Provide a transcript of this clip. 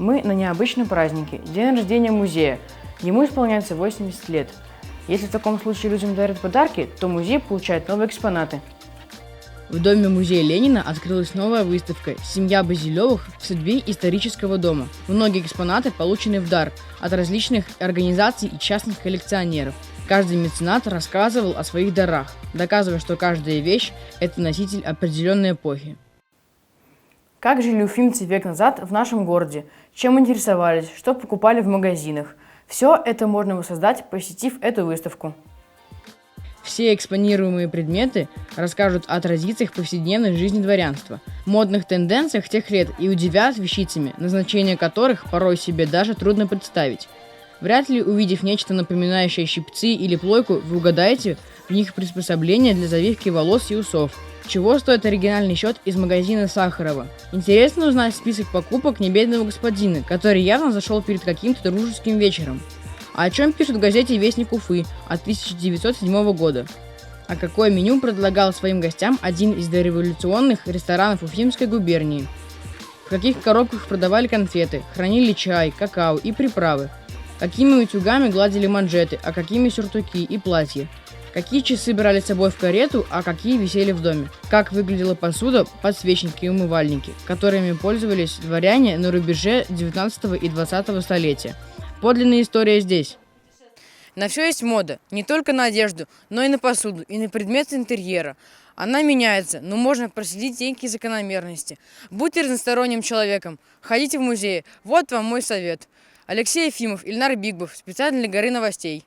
Мы на необычном празднике – день рождения музея. Ему исполняется 80 лет. Если в таком случае людям дарят подарки, то музей получает новые экспонаты. В доме музея Ленина открылась новая выставка «Семья Базилевых в судьбе исторического дома». Многие экспонаты получены в дар от различных организаций и частных коллекционеров. Каждый меценат рассказывал о своих дарах, доказывая, что каждая вещь – это носитель определенной эпохи. Как жили уфимцы век назад в нашем городе, чем интересовались, что покупали в магазинах – все это можно воссоздать, посетив эту выставку. Все экспонируемые предметы расскажут о традициях повседневной жизни дворянства, модных тенденциях тех лет и удивят вещицами, назначение которых порой себе даже трудно представить. Вряд ли, увидев нечто напоминающее щипцы или плойку, вы угадаете в них приспособления для завивки волос и усов. Чего стоит оригинальный счет из магазина Сахарова? Интересно узнать список покупок небедного господина, который явно зашел перед каким-то дружеским вечером. А о чем пишут в газете «Вестник Уфы» от 1907 года? А какое меню предлагал своим гостям один из дореволюционных ресторанов Уфимской губернии? В каких коробках продавали конфеты, хранили чай, какао и приправы? Какими утюгами гладили манжеты, а какими сюртуки и платья? Какие часы брали с собой в карету, а какие висели в доме? Как выглядела посуда, подсвечники и умывальники, которыми пользовались дворяне на рубеже 19 и 20 столетия? Подлинная история здесь. На все есть мода, не только на одежду, но и на посуду, и на предметы интерьера. Она меняется, но можно проследить некие закономерности. Будьте разносторонним человеком, ходите в музей, вот вам мой совет. Алексей Ефимов, Ильнар Бигбов, специально для Горы новостей.